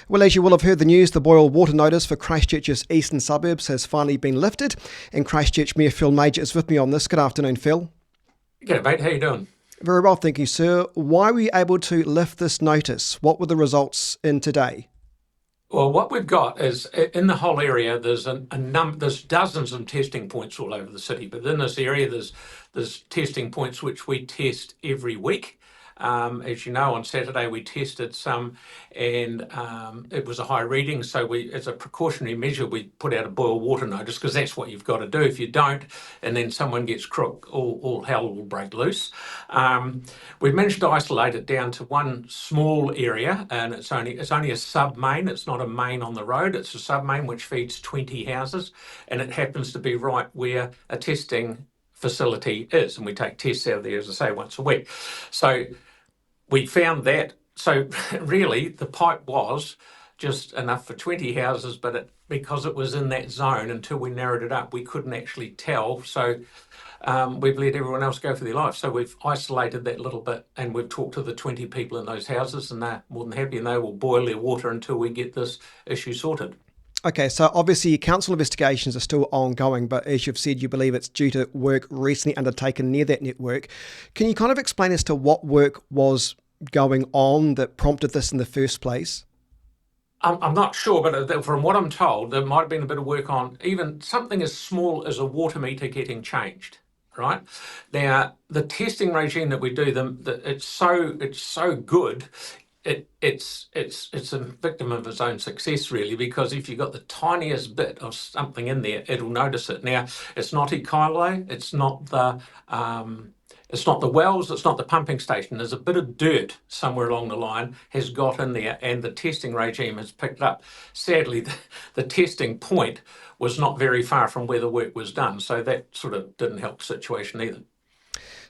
Well, as you will have heard the news, the boil water notice for Christchurch's eastern suburbs has finally been lifted, and Christchurch Mayor Phil Major is with me on this. Good afternoon, Phil. G'day, mate. How you doing? Very well, thank you, sir. Why were you able to lift this notice? What were the results in today? Well, what we've got is in the whole area. There's dozens of testing points all over the city, but in this area, there's testing points which we test every week. As you know, on Saturday we tested some, and it was a high reading. So we, as a precautionary measure, we put out a boil water notice because that's what you've got to do. If you don't, and then someone gets crook, all hell will break loose. We've managed to isolate it down to one small area, and it's only a sub main. It's not a main on the road. It's a sub main which feeds 20 houses, and it happens to be right where a testing facility is, and we take tests out of there, as I say, once a week. So we found that. So really, the pipe was just enough for 20 houses, but because it was in that zone, until we narrowed it up, we couldn't actually tell. So we've let everyone else go for their life. So we've isolated that little bit, and we've talked to the 20 people in those houses, and they're more than happy, and they will boil their water until we get this issue sorted. Okay, so obviously council investigations are still ongoing, but as you've said, you believe it's due to work recently undertaken near that network. Can you kind of explain as to what work was going on that prompted this in the first place? I'm not sure, but from what I'm told, there might have been a bit of work on even something as small as a water meter getting changed. Right now, the testing regime that we do, it's so good. It's a victim of its own success, really, because if you've got the tiniest bit of something in there, it'll notice it. Now, it's not E. coli, it's not the wells, it's not the pumping station. There's a bit of dirt somewhere along the line has got in there, and the testing regime has picked up. Sadly, the testing point was not very far from where the work was done, so that sort of didn't help the situation either.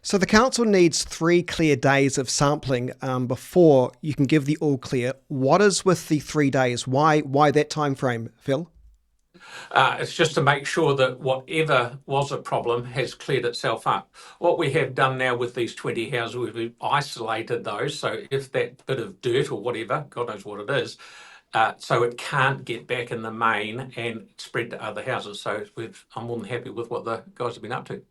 So the council needs 3 clear days of sampling before you can give the all clear. What is with the 3 days? Why that time frame, Phil? It's just to make sure that whatever was a problem has cleared itself up. What we have done now with these 20 houses, we've isolated those. So if that bit of dirt or whatever, God knows what it is, so it can't get back in the main and spread to other houses. So I'm more than happy with what the guys have been up to.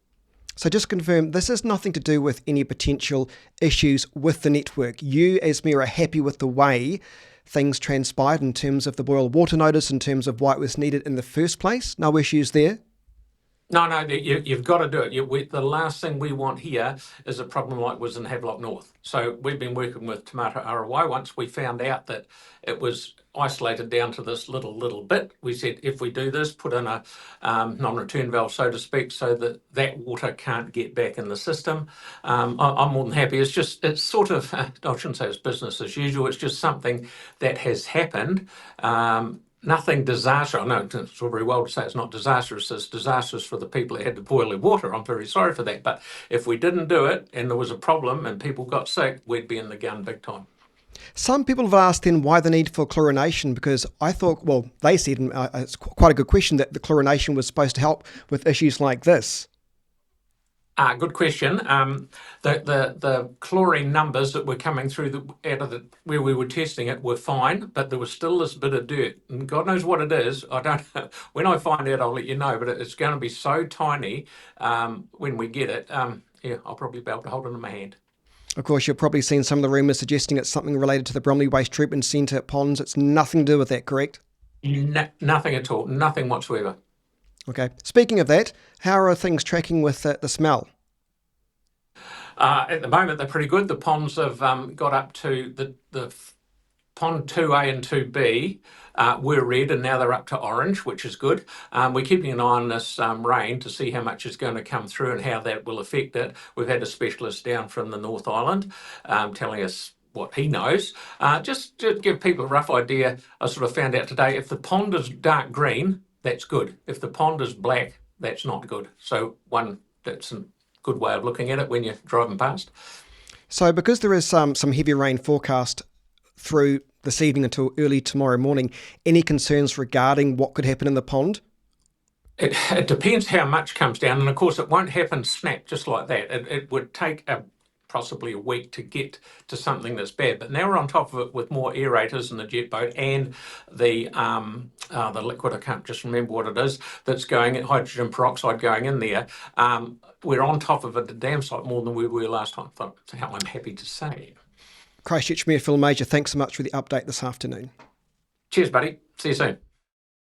So just confirm, this has nothing to do with any potential issues with the network. You, as Mayor, are happy with the way things transpired in terms of the boil water notice, in terms of why it was needed in the first place? No issues there? No, you've got to do it. The last thing we want here is a problem like was in Havelock North. So we've been working with Tomato ROI. Once we found out that it was isolated down to this little bit, we said, if we do this, put in a non-return valve, so to speak, so that water can't get back in the system. I'm more than happy. It's sort of, I shouldn't say it's business as usual. It's just something that has happened. Nothing disastrous. I know it's all very well to say it's not disastrous. It's disastrous for the people that had to boil their water. I'm very sorry for that. But if we didn't do it and there was a problem and people got sick, we'd be in the gun big time. Some people have asked then why the need for chlorination, because I thought, well, they said, and it's quite a good question, that the chlorination was supposed to help with issues like this. Good question. The chlorine numbers that were coming through where we were testing it were fine, but there was still this bit of dirt, and God knows what it is. I don't know. When I find out, I'll let you know. But it's going to be so tiny when we get it. I'll probably be able to hold it in my hand. Of course, you've probably seen some of the rumours suggesting it's something related to the Bromley Waste Treatment Centre ponds. It's nothing to do with that, correct? Nothing at all. Nothing whatsoever. Okay. Speaking of that, how are things tracking with the smell? At the moment, they're pretty good. The ponds have got up to the pond 2A and 2B were red, and now they're up to orange, which is good. We're keeping an eye on this rain to see how much is going to come through and how that will affect it. We've had a specialist down from the North Island telling us what he knows. Just to give people a rough idea, I sort of found out today, if the pond is dark green, that's good. If the pond is black, that's not good. So that's a good way of looking at it when you're driving past. So because there is some heavy rain forecast through this evening until early tomorrow morning, any concerns regarding what could happen in the pond? It depends how much comes down, and of course it won't happen snap just like that. It would take possibly a week to get to something that's bad. But now we're on top of it with more aerators in the jet boat and the liquid, I can't just remember what it is, that's going, hydrogen peroxide going in there. We're on top of it at the dam site more than we were last time. That's how I'm happy to say. Christchurch Mayor Phil Major, thanks so much for the update this afternoon. Cheers, buddy. See you soon.